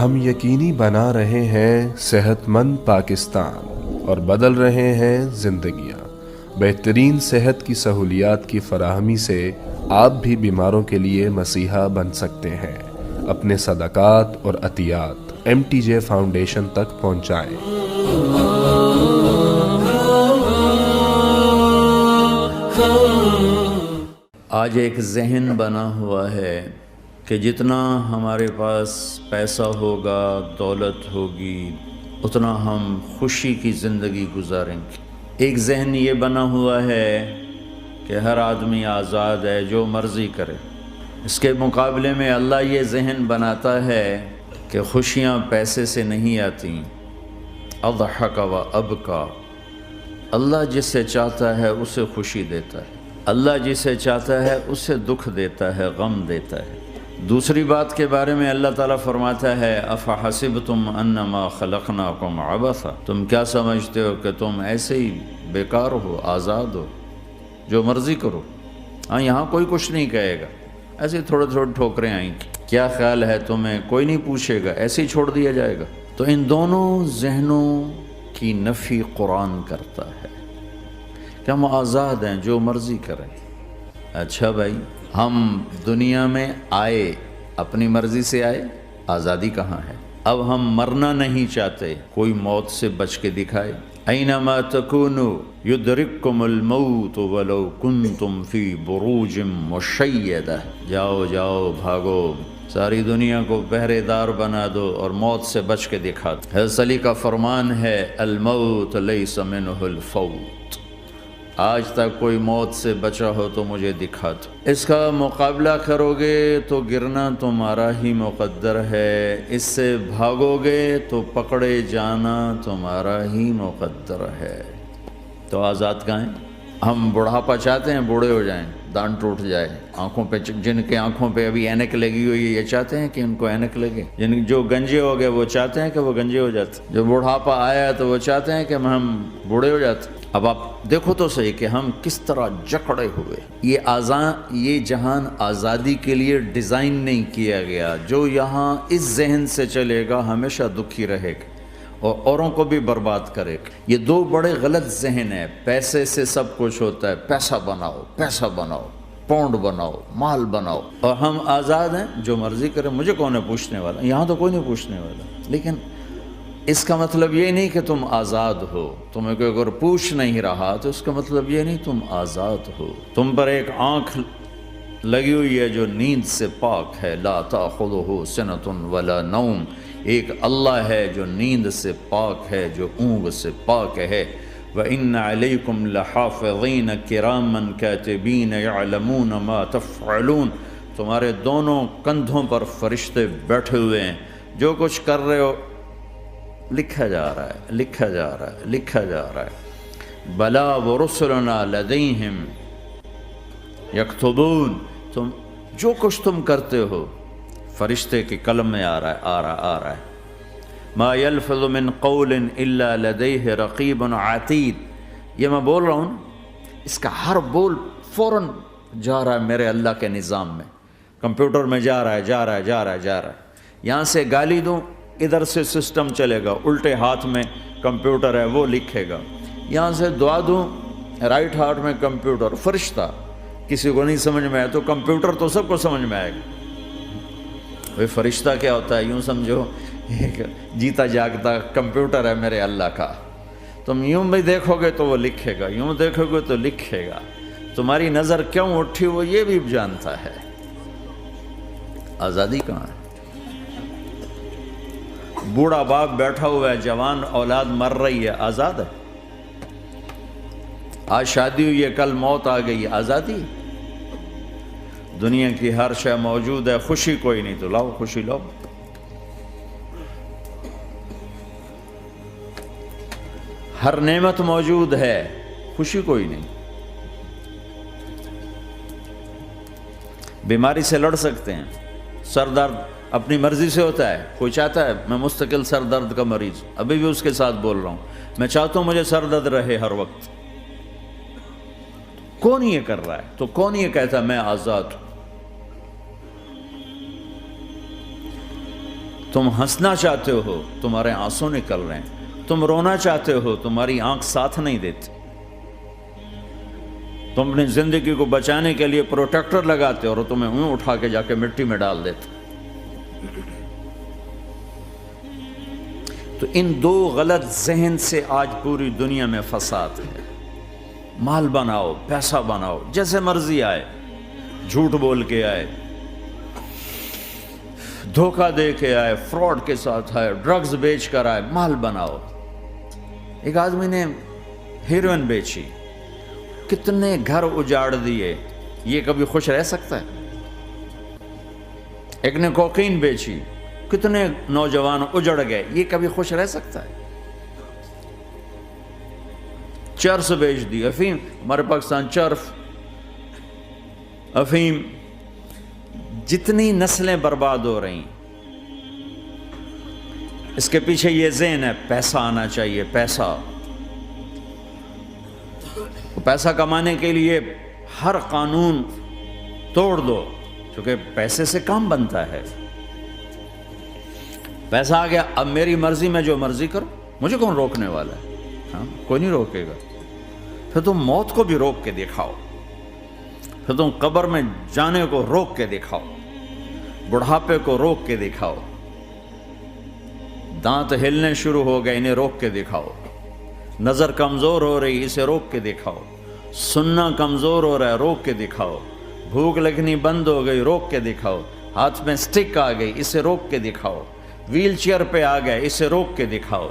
ہم یقینی بنا رہے ہیں صحت مند پاکستان اور بدل رہے ہیں زندگیاں۔ بہترین صحت کی سہولیات کی فراہمی سے آپ بھی بیماروں کے لیے مسیحا بن سکتے ہیں۔ اپنے صدقات اور عطیات MTJ فاؤنڈیشن تک پہنچائیں۔ آج ایک ذہن بنا ہوا ہے کہ جتنا ہمارے پاس پیسہ ہوگا، دولت ہوگی، اتنا ہم خوشی کی زندگی گزاریں گے۔ ایک ذہن یہ بنا ہوا ہے کہ ہر آدمی آزاد ہے، جو مرضی کرے۔ اس کے مقابلے میں اللہ یہ ذہن بناتا ہے کہ خوشیاں پیسے سے نہیں آتی۔ اضحک و ابکا، اللہ جسے چاہتا ہے اسے خوشی دیتا ہے، اللہ جسے چاہتا ہے اسے دکھ دیتا ہے، غم دیتا ہے۔ دوسری بات کے بارے میں اللہ تعالیٰ فرماتا ہے افحسبتم انما خلقناکم عبثا، تم کیا سمجھتے ہو کہ تم ایسے ہی بیکار ہو، آزاد ہو، جو مرضی کرو؟ ہاں، یہاں کوئی کچھ نہیں کہے گا، ایسے تھوڑے تھوڑے ٹھوکریں آئیں گی۔ کیا خیال ہے تمہیں؟ کوئی نہیں پوچھے گا، ایسے ہی چھوڑ دیا جائے گا۔ تو ان دونوں ذہنوں کی نفی قرآن کرتا ہے کہ ہم آزاد ہیں، جو مرضی کریں۔ اچھا بھائی، ہم دنیا میں آئے اپنی مرضی سے آئے، آزادی کہاں ہے؟ اب ہم مرنا نہیں چاہتے، کوئی موت سے بچ کے دکھائے۔ اینما تکونوا یدرککم الموت ولو کنتم فی بروج مشیدہ، جاؤ جاؤ بھاگو، ساری دنیا کو پہرے دار بنا دو اور موت سے بچ کے دکھا دو۔ حضرت علی کا فرمان ہے الموت لیس منہ الفوت، آج تک کوئی موت سے بچا ہو تو مجھے دکھا دو۔ اس کا مقابلہ کرو گے تو گرنا تمہارا ہی مقدر ہے، اس سے بھاگو گے تو پکڑے جانا تمہارا ہی مقدر ہے۔ تو آزاد کہاں ہیں؟ ہم بڑھاپا چاہتے ہیں، بوڑھے ہو جائیں، دان ٹوٹ جائے، آنکھوں پہ، جن کے آنکھوں پہ ابھی اینک لگی ہوئی ہے یہ چاہتے ہیں کہ ان کو اینک لگے، جو گنجے ہو گئے وہ چاہتے ہیں کہ وہ گنجے ہو جاتے، جو بڑھاپا آیا تو وہ چاہتے ہیں کہ ہم بوڑھے ہو جاتے۔ اب آپ دیکھو تو صحیح کہ ہم کس طرح جکڑے ہوئے۔ یہ جہان آزادی کے لیے ڈیزائن نہیں کیا گیا۔ جو یہاں اس ذہن سے چلے گا ہمیشہ دکھی رہے گا اور اوروں کو بھی برباد کرے گا۔ یہ دو بڑے غلط ذہن ہیں۔ پیسے سے سب کچھ ہوتا ہے، پیسہ بناؤ، پیسہ بناؤ، پاؤنڈ بناؤ، مال بناؤ، اور ہم آزاد ہیں، جو مرضی کریں، مجھے کون ہے پوچھنے والا؟ یہاں تو کوئی نہیں پوچھنے والا۔ لیکن اس کا مطلب یہ نہیں کہ تم آزاد ہو۔ تمہیں کوئی اگر پوچھ نہیں رہا تو اس کا مطلب یہ نہیں تم آزاد ہو۔ تم پر ایک آنکھ لگی ہوئی ہے جو نیند سے پاک ہے، لا تأخذہ سنۃ ولا نوم، ایک اللہ ہے جو نیند سے پاک ہے، جو اونگ سے پاک ہے۔ وَإِنَّ عَلَيْكُمْ لَحَافِظِينَ كِرَامًا كَاتِبِينَ يَعْلَمُونَ مَا تَفْعَلُونَ، تمہارے دونوں کندھوں پر فرشتے بیٹھے ہوئے ہیں، جو کچھ کر رہے ہو لکھا جا رہا ہے، لکھا جا رہا ہے، لکھا جا رہا ہے۔ بَلَا وَرُسُلُنَا لَدَيْهِمْ يَكْتُبُونَ، تم جو کچھ تم کرتے ہو فرشتے کے قلم میں آ رہا ہے۔ ما يلفظ من قول الا لديه رقیب عتید، یہ میں بول رہا ہوں، اس کا ہر بول فوراً جا رہا ہے میرے اللہ کے نظام میں، کمپیوٹر میں جا رہا ہے، جا رہا ہے، جا رہا ہے، جا رہا ہے۔ یہاں سے گالی دوں، ادھر سے سسٹم چلے گا، الٹے ہاتھ میں کمپیوٹر ہے وہ لکھے گا۔ یہاں سے دعا دوں، رائٹ ہاتھ میں کمپیوٹر، فرشتہ، کسی کو نہیں سمجھ میں آیا تو کمپیوٹر تو سب کو سمجھ میں آئے گا۔ وہ فرشتہ کیا ہوتا ہے؟ یوں سمجھو ایک جیتا جاگتا کمپیوٹر ہے میرے اللہ کا۔ تم یوں بھی دیکھو گے تو وہ لکھے گا، یوں دیکھو گے تو لکھے گا۔ تمہاری نظر کیوں اٹھی وہ یہ بھی جانتا ہے۔ آزادی کہاں ہے؟ بوڑھا باپ بیٹھا ہوا ہے، جوان اولاد مر رہی ہے، آزاد ہے؟ آج شادی ہوئی ہے، کل موت آ گئی، آزادی؟ دنیا کی ہر شے موجود ہے، خوشی کوئی نہیں، تو لاؤ خوشی لاؤ۔ ہر نعمت موجود ہے، خوشی کوئی نہیں۔ بیماری سے لڑ سکتے ہیں، سر درد اپنی مرضی سے ہوتا ہے۔ کوئی چاہتا ہے میں مستقل سر درد کا مریض، ابھی بھی اس کے ساتھ بول رہا ہوں، میں چاہتا ہوں مجھے سر درد رہے ہر وقت۔ کون یہ کر رہا ہے؟ تو کون یہ کہتا ہے میں آزاد ہوں؟ تم ہنسنا چاہتے ہو تمہارے آنسو نکل رہے ہیں، تم رونا چاہتے ہو تمہاری آنکھ ساتھ نہیں دیتی، تم اپنی زندگی کو بچانے کے لیے پروٹیکٹر لگاتے اور تمہیں اون اٹھا کے جا کے مٹی میں ڈال دیتے۔ تو ان دو غلط ذہن سے آج پوری دنیا میں فساد ہے۔ مال بناؤ، پیسہ بناؤ، جیسے مرضی آئے، جھوٹ بول کے آئے، دھوکہ دے کے آئے، فراڈ کے ساتھ آئے، ڈرگز بیچ کر آئے، مال بناؤ۔ ایک آدمی نے ہیروئن بیچی، کتنے گھر اجاڑ دیے، یہ کبھی خوش رہ سکتا ہے؟ ایک نے کوکین بیچی، کتنے نوجوان اجڑ گئے، یہ کبھی خوش رہ سکتا ہے؟ چرس بیچ دی، افیم، ہمارے پاکستان چرس، افیم، جتنی نسلیں برباد ہو رہی ہیں، اس کے پیچھے یہ ذہن ہے پیسہ آنا چاہیے، پیسہ۔ پیسہ کمانے کے لیے ہر قانون توڑ دو، کیونکہ پیسے سے کام بنتا ہے۔ پیسہ آ گیا، اب میری مرضی میں جو مرضی کرو، مجھے کون روکنے والا ہے؟ ہاں، کوئی نہیں روکے گا۔ پھر تم موت کو بھی روک کے دکھاؤ، پھر تم قبر میں جانے کو روک کے دکھاؤ، بڑھاپے کو روک کے دکھاؤ، دانت ہلنے شروع ہو گئے، انہیں روک کے دکھاؤ، نظر کمزور ہو رہی، اسے روک کے دکھاؤ، سننا کمزور ہو رہا ہے، روک کے دکھاؤ، بھوک لگنی بند ہو گئی، روک کے دکھاؤ، ہاتھ میں سٹک آ گئی، اسے روک کے دکھاؤ، ویل چیئر پہ آ گئے، اسے روک کے دکھاؤ،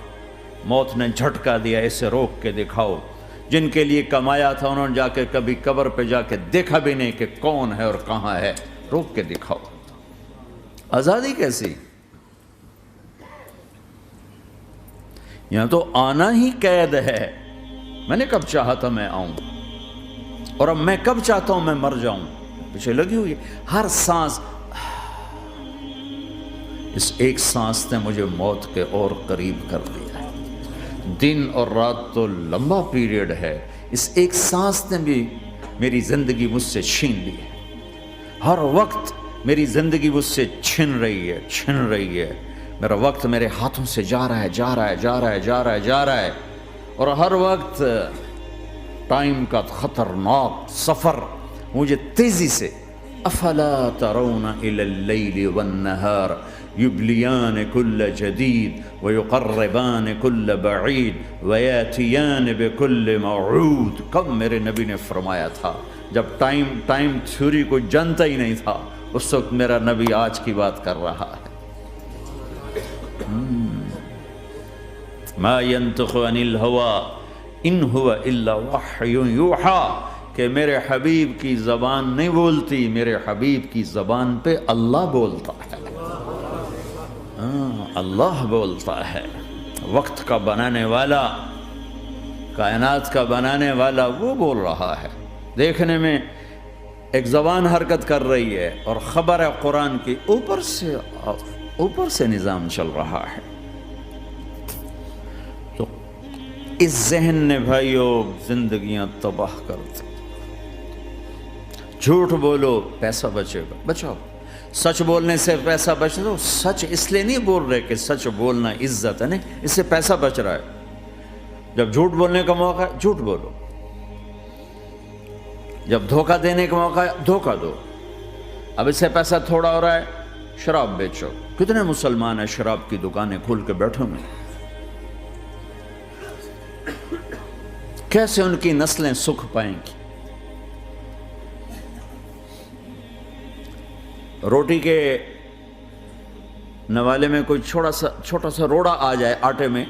موت نے جھٹکا دیا، اسے روک کے دکھاؤ۔ جن کے لیے کمایا تھا انہوں نے جا کے کبھی قبر پہ جا کے دیکھا بھی نہیں کہ کون ہے اور کہاں ہے، روک کے دکھاؤ۔ آزادی کیسی؟ یہاں تو آنا ہی قید ہے۔ میں نے کب چاہا تھا میں آؤں، اور اب میں کب چاہتا ہوں میں مر جاؤں، پیچھے لگی ہوئی ہے۔ ہر سانس، اس ایک سانس نے مجھے موت کے اور قریب کر دیا ہے۔ دن اور رات تو لمبا پیریڈ ہے، اس ایک سانس نے بھی میری زندگی مجھ سے چھین لی ہے۔ ہر وقت میری زندگی مجھ سے چھن رہی ہے، میرا وقت میرے ہاتھوں سے جا رہا ہے، اور ہر وقت ٹائم کا خطرناک سفر مجھے تیزی سے۔ افلا ترون الى اللیل والنہار یبلیان کل جدید ویقربان کل بعید ویاتیان بکل موعود۔ کب میرے نبی نے فرمایا تھا، جب ٹائم تھیوری کو جانتا ہی نہیں تھا، اس وقت میرا نبی آج کی بات کر رہا ہے۔ ما ينطق عن الهوى ان هو الا وحی یوحی، کہ میرے حبیب کی زبان نہیں بولتی، میرے حبیب کی زبان پہ اللہ بولتا ہے، اللہ بولتا ہے۔ وقت کا بنانے والا، کائنات کا بنانے والا وہ بول رہا ہے۔ دیکھنے میں ایک زبان حرکت کر رہی ہے اور خبر ہے قرآن کی، اوپر سے نظام چل رہا ہے۔ اس ذہن نے بھائیو زندگیاں تباہ کر دی۔ جھوٹ بولو پیسہ بچے گا، بچاؤ۔ سچ بولنے سے پیسہ بچ رہا، سچ اس لیے نہیں بول رہے کہ سچ بولنا عزت ہے، نہیں، اس سے پیسہ بچ رہا ہے۔ جب جھوٹ بولنے کا موقع ہے جھوٹ بولو، جب دھوکہ دینے کا موقع ہے دھوکہ دو۔ اب اس سے پیسہ تھوڑا ہو رہا ہے، شراب بیچو۔ کتنے مسلمان ہیں شراب کی دکانیں کھول کے بیٹھے ہوئے، کیسے ان کی نسلیں سکھ پائیں گی؟ روٹی کے نوالے میں کوئی چھوٹا سا روڑا آ جائے آٹے میں،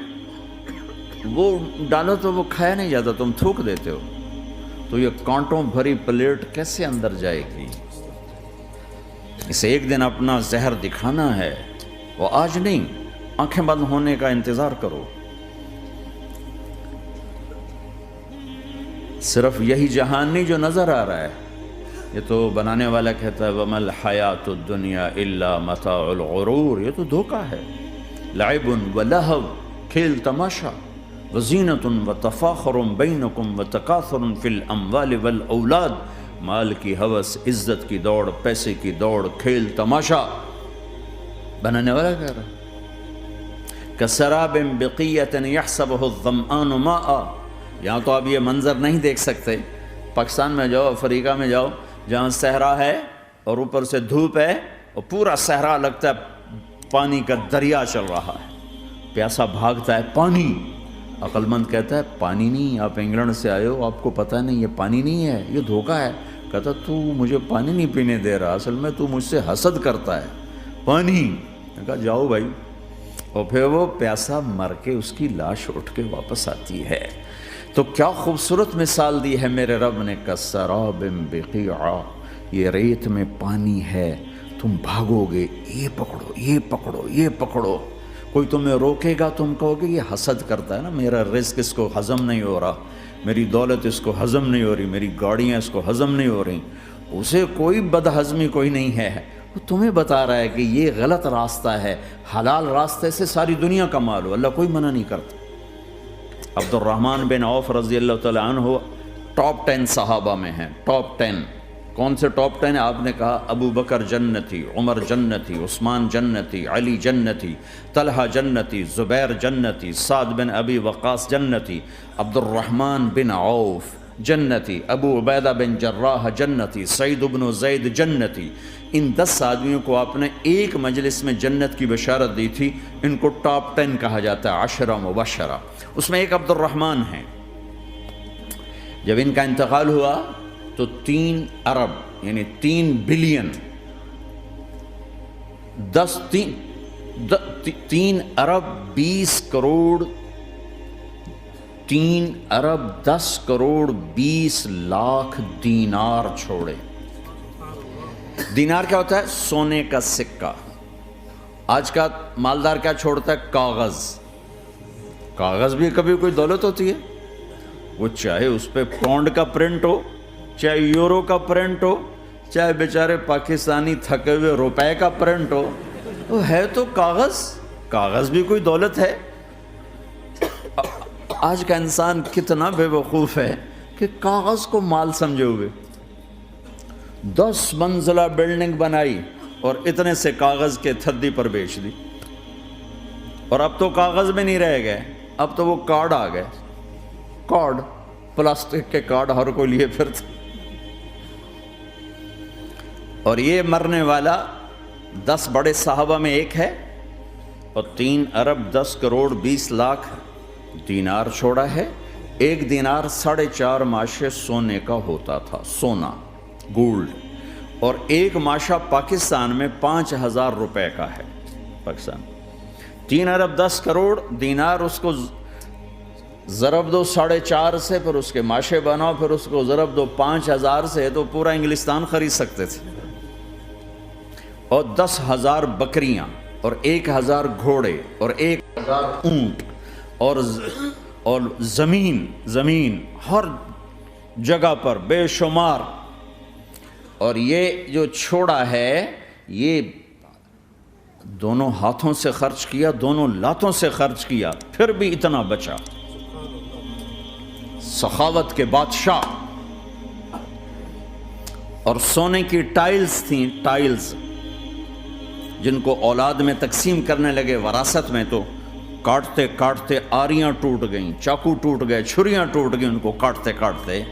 وہ ڈالو تو وہ کھایا نہیں جاتا، تم تھوک دیتے ہو، تو یہ کانٹوں بھری پلیٹ کیسے اندر جائے گی؟ اسے ایک دن اپنا زہر دکھانا ہے، وہ آج نہیں، آنکھیں بند ہونے کا انتظار کرو۔ صرف یہی جہان نہیں جو نظر آ رہا ہے، یہ تو بنانے والا کہتا ہے وَمَا الْحَيَاةُ الدُّنْيَا إِلَّا مَتَاعُ الْغُرُورِ، یہ تو دھوکہ ہے۔ لَعِبٌ وَلَهْوٌ، کھیل تماشا، وَزِينَةٌ وَتَفَاخُرٌ بَيْنَكُمْ وَتَكَاثُرٌ فِي الْأَمْوَالِ وَالْأَوْلَادِ، مال کی ہوس، عزت کی دوڑ، پیسے کی دوڑ، کھیل تماشا۔ بنانے والا کہہ رہا ہے کسراب بقیۃ یحسبہ الظمآن ماء. یہاں تو آپ یہ منظر نہیں دیکھ سکتے. پاکستان میں جاؤ، افریقہ میں جاؤ، جہاں صحرا ہے اور اوپر سے دھوپ ہے اور پورا صحرا لگتا ہے پانی کا دریا چل رہا ہے، پیاسا بھاگتا ہے پانی. عقل مند کہتا ہے پانی نہیں، آپ انگلینڈ سے آئے ہو، آپ کو پتہ نہیں یہ پانی نہیں ہے، یہ دھوکہ ہے. کہتا تو مجھے پانی نہیں پینے دے رہا، اصل میں تو مجھ سے حسد کرتا ہے. پانی. میں کہا جاؤ بھائی. اور پھر وہ پیاسا مر کے اس کی لاش اٹھ کے واپس آتی ہے. تو کیا خوبصورت مثال دی ہے میرے رب نے. کسراب بقیع، یہ ریت میں پانی ہے، تم بھاگو گے، یہ پکڑو یہ پکڑو یہ پکڑو. کوئی تمہیں روکے گا، تم کہو گے یہ حسد کرتا ہے نا، میرا رزق اس کو ہضم نہیں ہو رہا، میری دولت اس کو ہضم نہیں ہو رہی، میری گاڑیاں اس کو ہضم نہیں ہو رہی. اسے کوئی بد ہضمی کوئی نہیں ہے، وہ تمہیں بتا رہا ہے کہ یہ غلط راستہ ہے، حلال راستے سے ساری دنیا کا مال ہو. اللہ کوئی منع نہیں کرتا. عبد الرحمن بن عوف رضی اللہ تعالیٰ عنہ ٹاپ 10 صحابہ میں ہیں. ٹاپ 10 کون سے ٹاپ 10 ہیں؟ آپ نے کہا ابو بکر جنتی، عمر جنتی، عثمان جنتی، علی جنتی، طلحہ جنتی، زبیر جنتی، سعد بن ابی وقاص جنتی، عبد الرحمن بن عوف جنتی، ابو عبیدہ بن جراح جنتی، سعید بن زید جنتی. ان 10 آدمیوں کو آپ نے ایک مجلس میں جنت کی بشارت دی تھی. ان کو ٹاپ 10 کہا جاتا ہے، 10 مبشرہ. اس میں ایک عبد الرحمن ہیں. جب ان کا انتقال ہوا تو 3 ارب یعنی 3 بلین 3 ارب 20 کروڑ 3 ارب 10 کروڑ 20 لاکھ دینار چھوڑے. دینار کیا ہوتا ہے؟ سونے کا سکہ. آج کا مالدار کیا چھوڑتا ہے؟ کاغذ. کاغذ بھی کبھی کوئی دولت ہوتی ہے؟ وہ چاہے اس پہ پاؤنڈ کا پرنٹ ہو، چاہے یورو کا پرنٹ ہو، چاہے بیچارے پاکستانی تھکے ہوئے روپے کا پرنٹ ہو، وہ ہے تو کاغذ. کاغذ بھی کوئی دولت ہے. آج کا انسان کتنا بے وقوف ہے کہ کاغذ کو مال سمجھے ہوئے. 10 منزلہ بلڈنگ بنائی اور اتنے سے کاغذ کے تھدی پر بیچ دی. اور اب تو کاغذ میں نہیں رہ گئے، اب تو وہ کارڈ آ گئے. کارڈ، پلاسٹک کے کارڈ ہر کوئی لیے پھرتا. اور یہ مرنے والا 10 بڑے صحابہ میں ایک ہے اور 3 ارب 10 کروڑ 20 لاکھ دینار چھوڑا ہے. ایک دینار 4.5 ماشے سونے کا ہوتا تھا، سونا، گولڈ. اور ایک ماشا پاکستان میں 5,000 روپے کا ہے. پاکستان 3 ارب 10 کروڑ دینار، اس کو ضرب دو 4.5 سے، پھر اس کے ماشے بناؤ، پھر اس کو ضرب دو 5,000 سے، تو پورا انگلستان خرید سکتے تھے. اور 10,000 بکریاں اور 1,000 گھوڑے اور 1,000 اونٹ اور زمین ہر جگہ پر بے شمار. اور یہ جو چھوڑا ہے یہ دونوں ہاتھوں سے خرچ کیا، دونوں لاتوں سے خرچ کیا، پھر بھی اتنا بچا. سخاوت کے بادشاہ. اور سونے کی ٹائلز تھیں، ٹائلز جن کو اولاد میں تقسیم کرنے لگے وراثت میں، تو کاٹتے کاٹتے آریاں ٹوٹ گئیں، چاقو ٹوٹ گئے، چھریاں ٹوٹ گئیں ان کو کاٹتے کاٹتے.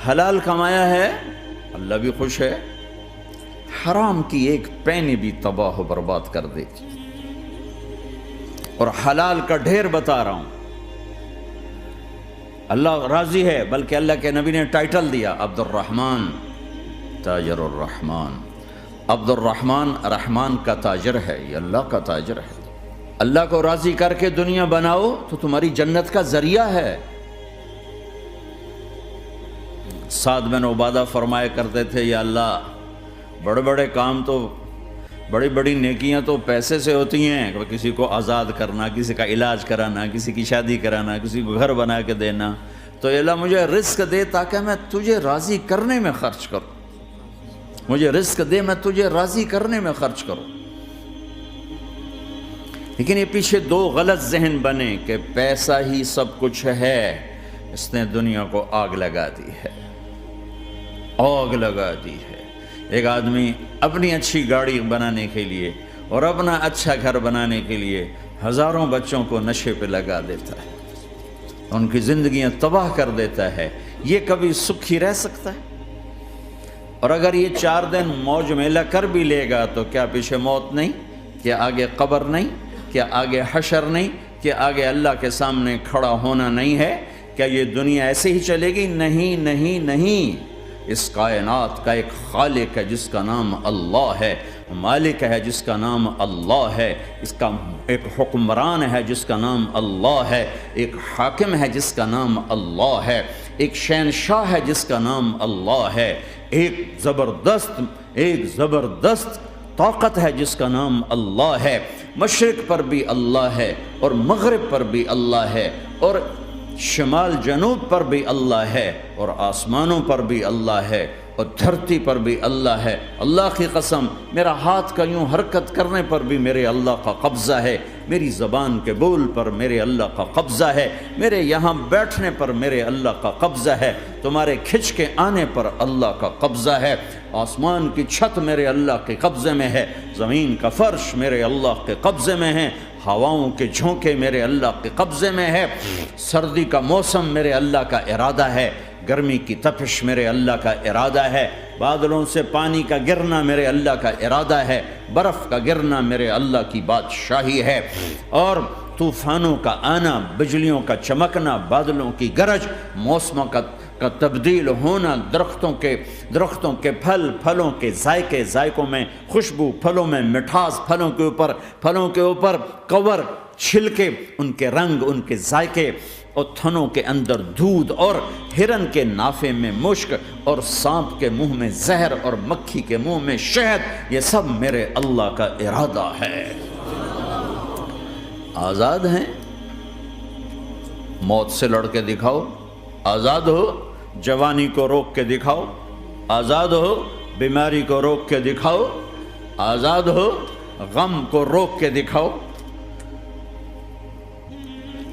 حلال کمایا ہے، اللہ بھی خوش ہے. حرام کی ایک پینی بھی تباہ و برباد کر دیتی. اور حلال کا ڈھیر بتا رہا ہوں. اللہ راضی ہے، بلکہ اللہ کے نبی نے ٹائٹل دیا عبد الرحمن تاجر الرحمن. عبد الرحمن رحمان کا تاجر ہے، یہ اللہ کا تاجر ہے. اللہ کو راضی کر کے دنیا بناؤ تو تمہاری جنت کا ذریعہ ہے. سعد بن عبادہ فرمایا کرتے تھے، یا اللہ بڑے بڑے کام تو، بڑی بڑی نیکیاں تو پیسے سے ہوتی ہیں، کسی کو آزاد کرنا، کسی کا علاج کرانا، کسی کی شادی کرانا، کسی کو گھر بنا کے دینا. تو اللہ مجھے رزق دے تاکہ میں تجھے راضی کرنے میں خرچ کروں. مجھے رزق دے، میں تجھے راضی کرنے میں خرچ کروں. لیکن یہ پیچھے 2 غلط ذہن بنے کہ پیسہ ہی سب کچھ ہے. اس نے دنیا کو آگ لگا دی ہے، آگ لگا دی ہے. ایک آدمی اپنی اچھی گاڑی بنانے کے لیے اور اپنا اچھا گھر بنانے کے لیے ہزاروں بچوں کو نشے پہ لگا دیتا ہے، ان کی زندگیاں تباہ کر دیتا ہے، یہ کبھی سکھی رہ سکتا ہے؟ اور اگر یہ 4 دن موج میلہ کر بھی لے گا تو کیا پیچھے موت نہیں؟ کیا آگے قبر نہیں؟ کیا آگے حشر نہیں؟ کیا آگے اللہ کے سامنے کھڑا ہونا نہیں ہے؟ کیا یہ دنیا ایسے ہی چلے گی؟ نہیں نہیں نہیں، اس کائنات کا ایک خالق ہے جس کا نام اللہ ہے، مالک ہے جس کا نام اللہ ہے، اس کا ایک حکمران ہے جس کا نام اللہ ہے، ایک حاکم ہے جس کا نام اللہ ہے، ایک شہنشاہ ہے جس کا نام اللہ ہے، ایک زبردست طاقت ہے جس کا نام اللہ ہے، مشرق پر بھی اللہ ہے اور مغرب پر بھی اللہ ہے اور شمال جنوب پر بھی اللہ ہے اور آسمانوں پر بھی اللہ ہے اور دھرتی پر بھی اللہ ہے۔ اللہ کی قسم، میرا ہاتھ کا یوں حرکت کرنے پر بھی میرے اللہ کا قبضہ ہے، میری زبان کے بول پر میرے اللہ کا قبضہ ہے، میرے یہاں بیٹھنے پر میرے اللہ کا قبضہ ہے، تمہارے کھچ کے آنے پر اللہ کا قبضہ ہے، آسمان کی چھت میرے اللہ کے قبضے میں ہے، زمین کا فرش میرے اللہ کے قبضے میں ہے، ہواؤں کے جھونکے میرے اللہ کے قبضے میں ہے، سردی کا موسم میرے اللہ کا ارادہ ہے، گرمی کی تپش میرے اللہ کا ارادہ ہے، بادلوں سے پانی کا گرنا میرے اللہ کا ارادہ ہے، برف کا گرنا میرے اللہ کی بادشاہی ہے، اور طوفانوں کا آنا، بجلیوں کا چمکنا، بادلوں کی گرج، موسموں کا تبدیل ہونا، درختوں کے پھلوں کے ذائقوں میں خوشبو، پھلوں میں مٹھاس، پھلوں کے اوپر کور، چھلکے، ان کے رنگ، ان کے ذائقے، اور تھنوں کے اندر دودھ، اور ہرن کے نافے میں مشک، اور سانپ کے منہ میں زہر، اور مکھی کے منہ میں شہد، یہ سب میرے اللہ کا ارادہ ہے۔ آزاد ہیں؟ موت سے لڑ کے دکھاؤ، آزاد ہو، جوانی کو روک کے دکھاؤ، آزاد ہو، بیماری کو روک کے دکھاؤ، آزاد ہو، غم کو روک کے دکھاؤ۔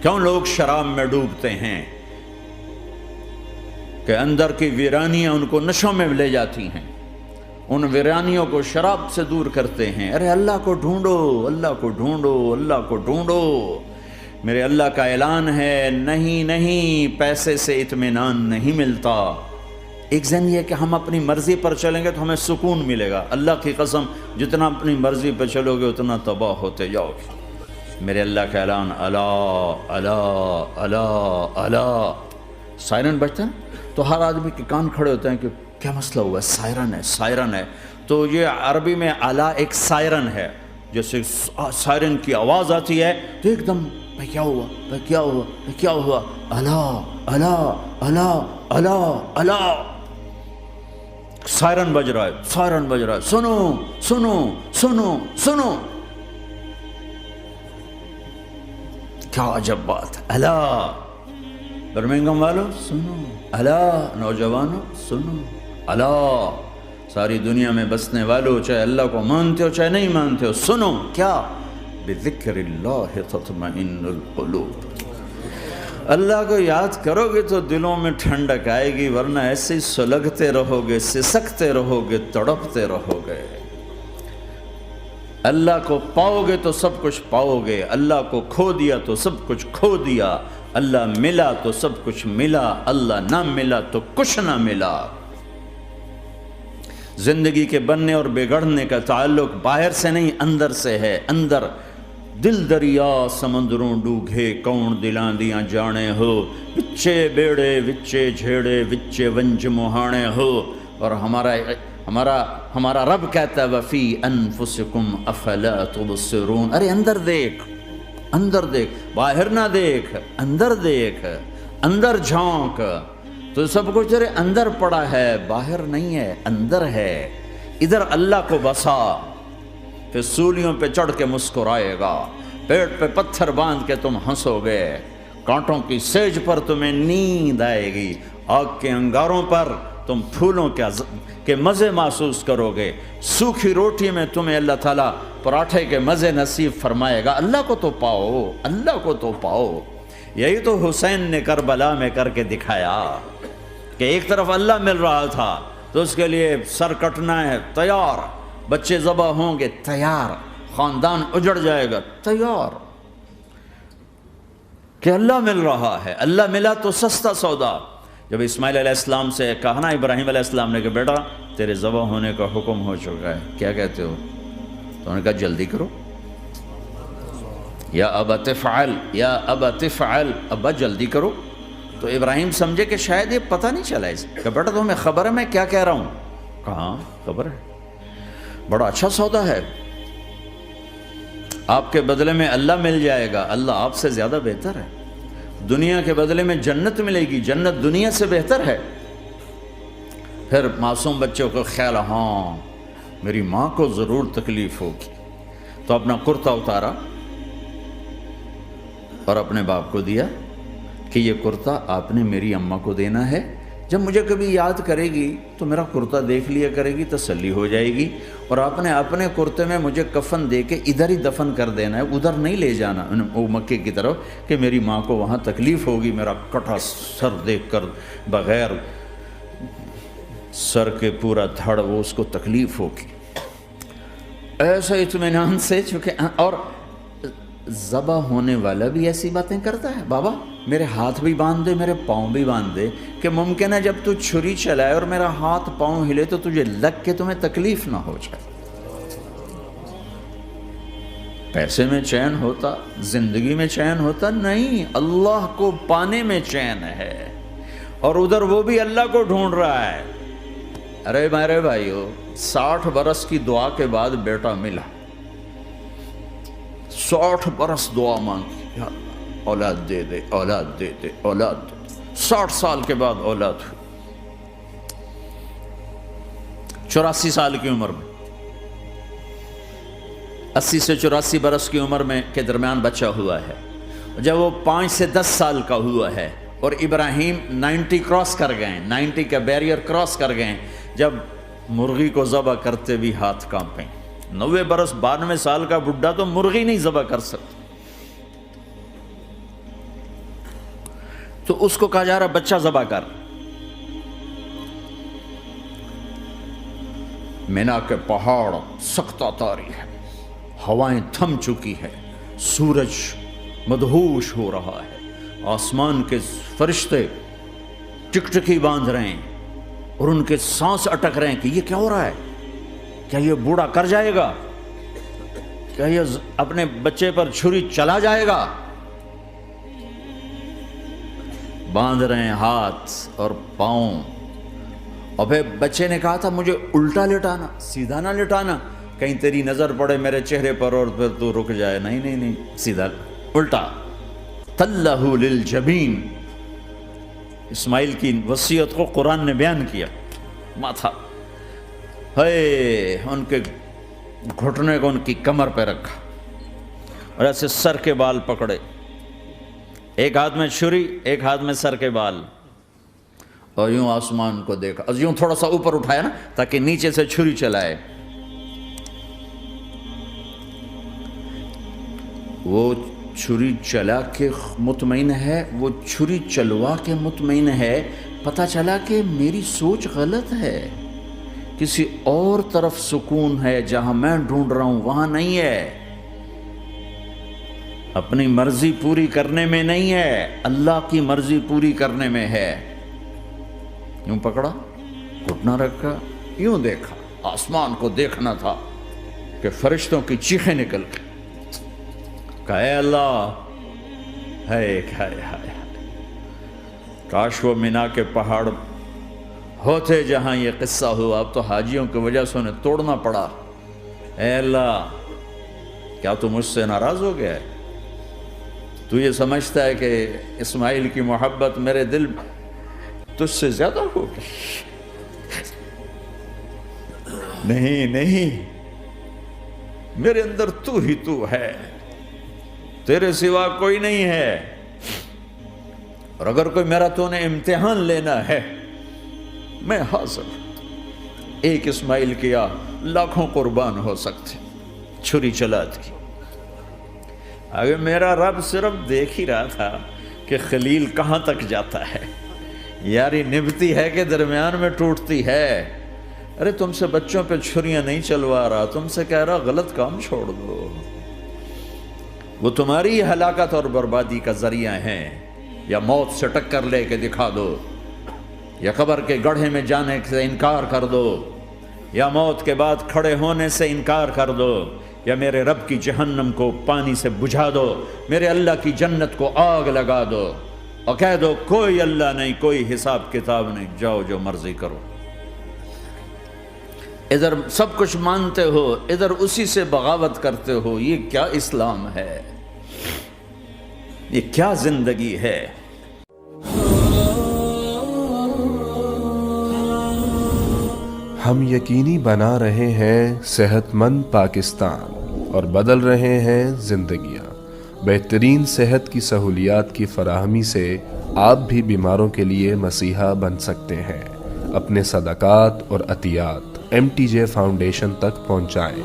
کیوں لوگ شراب میں ڈوبتے ہیں؟ کہ اندر کی ویرانیاں ان کو نشوں میں لے جاتی ہیں، ان ویرانیوں کو شراب سے دور کرتے ہیں۔ ارے اللہ کو ڈھونڈو، اللہ کو ڈھونڈو، اللہ کو ڈھونڈو۔ میرے اللہ کا اعلان ہے، نہیں، پیسے سے اطمینان نہیں ملتا۔ ایک ذہن یہ کہ ہم اپنی مرضی پر چلیں گے تو ہمیں سکون ملے گا۔ اللہ کی قسم، جتنا اپنی مرضی پہ چلو گے اتنا تباہ ہوتے جاؤ گے۔ میرے اللہ کا اعلان، اللہ اللہ اللہ اللہ، سائرن بجتا ہے تو ہر آدمی کے کان کھڑے ہوتے ہیں کہ کیا مسئلہ ہوا ہے، سائرن ہے۔ تو یہ عربی میں اعلیٰ ایک سائرن ہے، جیسے سائرن کی آواز آتی ہے تو ایک دم کیا ہوا، اللہ اللہ اللہ اللہ اللہ، سائرن بج رہا ہے، سنو سنو سنو سنو، کیا عجب بات ہے۔ اللہ برمنگم والوں سنو، اللہ نوجوانوں سنو، اللہ ساری دنیا میں بسنے والوں، چاہے اللہ کو مانتے ہو چاہے نہیں مانتے ہو، سنو، کیا؟ بذکر اللہ تطمئن القلوب، اللہ کو یاد کرو گے تو دلوں میں ٹھنڈک آئے گی، ورنہ ایسے ہی سلگتے رہو گے، سسکتے رہو گے، تڑپتے رہو گے۔ اللہ کو پاؤ گے تو سب کچھ پاؤ گے، اللہ کو کھو دیا تو سب کچھ کھو دیا، اللہ ملا تو سب کچھ ملا، اللہ نہ ملا تو کچھ نہ ملا۔ زندگی کے بننے اور بگڑنے کا تعلق باہر سے نہیں، اندر سے ہے۔ اندر دل دریا سمندروں ڈوگے، کون دلاں دیاں جانے ہو، وچے بیڑے وچے جھیڑے وچے ونج مہانے ہو۔ اور ہمارا رب کہتا ہے وفی انفسکم افلا تبصرون، ارے اندر دیکھ، اندر دیکھ، باہر نہ دیکھ، اندر دیکھ، اندر جھونک، تو سب کچھ تیرے اندر پڑا ہے، باہر نہیں ہے، اندر ہے۔ ادھر اللہ کو بسا، پھر سولیوں پہ چڑھ کے مسکرائے گا، پیٹ پہ پتھر باندھ کے تم ہنسو گے، کانٹوں کی سیج پر تمہیں نیند آئے گی، آگ کے انگاروں پر تم پھولوں کے مزے محسوس کرو گے، سوکھی روٹی میں تمہیں اللہ تعالیٰ پراٹھے کے مزے نصیب فرمائے گا۔ اللہ کو تو پاؤ، اللہ کو تو پاؤ۔ یہی تو حسین نے کربلا میں کر کے دکھایا کہ ایک طرف اللہ مل رہا تھا تو اس کے لیے سر کٹنا ہے، تیار، بچے ذبح ہوں گے، تیار، خاندان اجڑ جائے گا، تیار۔ کہ اللہ مل رہا ہے، اللہ ملا تو سستا سودا۔ جب اسماعیل علیہ السلام سے کہا نا ابراہیم علیہ السلام نے کہ بیٹا تیرے ذبح ہونے کا حکم ہو چکا ہے، کیا کہتے ہو؟ تو انہوں نے کہا جلدی کرو، یا ابا تفعل، یا ابا تفعل، ابا جلدی کرو۔ تو ابراہیم سمجھے کہ شاید یہ پتہ نہیں چلا اسے، کہ بیٹا تمہیں خبر ہے میں کیا کہہ رہا ہوں؟ کہاں خبر ہے، بڑا اچھا سودا ہے، آپ کے بدلے میں اللہ مل جائے گا، اللہ آپ سے زیادہ بہتر ہے، دنیا کے بدلے میں جنت ملے گی، جنت دنیا سے بہتر ہے۔ پھر معصوم بچوں کو خیال، ہاں میری ماں کو ضرور تکلیف ہوگی، تو اپنا کرتا اتارا اور اپنے باپ کو دیا کہ یہ کرتا آپ نے میری اماں کو دینا ہے، جب مجھے کبھی یاد کرے گی تو میرا کرتا دیکھ لیا کرے گی، تسلی ہو جائے گی، اور آپ نے اپنے کرتے میں مجھے کفن دے کے ادھر ہی دفن کر دینا ہے، ادھر نہیں لے جانا وہ مکے کی طرف کہ میری ماں کو وہاں تکلیف ہوگی، میرا کٹا سر دیکھ کر بغیر سر کے پورا دھڑ وہ اس کو تکلیف ہوگی۔ ایسا اطمینان سے، چونکہ اور ذبح ہونے والا بھی ایسی باتیں کرتا ہے، بابا میرے ہاتھ بھی باندھ دے، میرے پاؤں بھی باندھ دے، کہ ممکن ہے جب تو چھری چلائے اور میرا ہاتھ پاؤں ہلے تو تجھے لگ کے تمہیں تکلیف نہ ہو جائے۔ پیسے میں چین ہوتا، زندگی میں چین ہوتا نہیں، اللہ کو پانے میں چین ہے، اور ادھر وہ بھی اللہ کو ڈھونڈ رہا ہے۔ ارے میرے بھائیو، 60 برس کی دعا کے بعد بیٹا ملا، 60 برس دعا مانگی، یا اللہ اولاد دے دے، اولاد دے دے، اولاد دے دے، 60 سال کے بعد اولاد ہوئی، 84 سال کی عمر میں، 80 سے 84 برس کی عمر میں کے درمیان بچہ ہوا ہے۔ جب وہ 5 سے 10 سال کا ہوا ہے اور ابراہیم 90 کراس کر گئے، 90 کا بیریئر کراس کر گئے، جب مرغی کو ذبح کرتے بھی ہاتھ کانپیں، 90 برس 92 سال کا بڈھا تو مرغی نہیں ذبح کر سکتا، تو اس کو کہا جا رہا بچہ ذبح کر۔ مینا کے پہاڑ سختہ تاری ہے، ہوائیں تھم چکی ہے، سورج مدہوش ہو رہا ہے، آسمان کے فرشتے ٹکٹکی باندھ رہے ہیں اور ان کے سانس اٹک رہے ہیں کہ یہ کیا ہو رہا ہے، کیا یہ بوڑھا کر جائے گا، کیا یہ اپنے بچے پر چھری چلا جائے گا؟ باندھ رہے ہیں ہاتھ اور پاؤں، اور پھر بچے نے کہا تھا مجھے الٹا لٹانا، سیدھا نہ لٹانا، کہیں تیری نظر پڑے میرے چہرے پر اور پھر تو رک جائے، نہیں نہیں نہیں، سیدھا الٹا۔ تلہ للجبین، اسماعیل کی وصیت کو قرآن نے بیان کیا، ماتھا ہے ان کے گھٹنے کو ان کی کمر پہ رکھا اور ایسے سر کے بال پکڑے، ایک ہاتھ میں چھری، ایک ہاتھ میں سر کے بال، اور یوں آسمان کو دیکھا، یوں تھوڑا سا اوپر اٹھایا نا تاکہ نیچے سے چھری چلائے۔ وہ چھری چلا کے مطمئن ہے، وہ چھری چلوا کے مطمئن ہے، پتہ چلا کہ میری سوچ غلط ہے، کسی اور طرف سکون ہے، جہاں میں ڈھونڈ رہا ہوں وہاں نہیں ہے، اپنی مرضی پوری کرنے میں نہیں ہے، اللہ کی مرضی پوری کرنے میں ہے۔ یوں پکڑا، گھٹنا رکھا، یوں دیکھا، آسمان کو دیکھنا تھا کہ فرشتوں کی چیخیں نکل گئی، کہا اے اللہ، ہائے ہائے ہائے، کاش وہ مینا کے پہاڑ ہوتے جہاں یہ قصہ ہوا، اب تو حاجیوں کی وجہ سے انہیں توڑنا پڑا۔ اے اللہ، کیا تو مجھ سے ناراض ہو گیا ہے؟ تو یہ سمجھتا ہے کہ اسماعیل کی محبت میرے دل تجھ سے زیادہ ہوگی؟ نہیں نہیں، میرے اندر تو ہی تو ہے، تیرے سوا کوئی نہیں ہے، اور اگر کوئی میرا تو نے امتحان لینا ہے میں حاضر ہوں۔ ایک اسماعیل کیا لاکھوں قربان ہو سکتے، چھری چلا دی۔ اگر میرا رب صرف دیکھ ہی رہا تھا کہ خلیل کہاں تک جاتا ہے، یاری نبھتی ہے کہ درمیان میں ٹوٹتی ہے۔ ارے تم سے بچوں پہ چھریاں نہیں چلوا رہا، تم سے کہہ رہا غلط کام چھوڑ دو، وہ تمہاری ہلاکت اور بربادی کا ذریعہ ہیں، یا موت سے ٹکر لے کے دکھا دو، یا قبر کے گڑھے میں جانے سے انکار کر دو، یا موت کے بعد کھڑے ہونے سے انکار کر دو، یا میرے رب کی جہنم کو پانی سے بجھا دو، میرے اللہ کی جنت کو آگ لگا دو، اور کہہ دو کوئی اللہ نہیں، کوئی حساب کتاب نہیں، جاؤ جو مرضی کرو۔ ادھر سب کچھ مانتے ہو، ادھر اسی سے بغاوت کرتے ہو۔ یہ کیا اسلام ہے؟ یہ کیا زندگی ہے؟ ہم یقینی بنا رہے ہیں صحت مند پاکستان اور بدل رہے ہیں زندگیاں۔ بہترین صحت کی سہولیات کی فراہمی سے آپ بھی بیماروں کے لیے مسیحا بن سکتے ہیں۔ اپنے صدقات اور عطیات MTJ فاؤنڈیشن تک پہنچائیں۔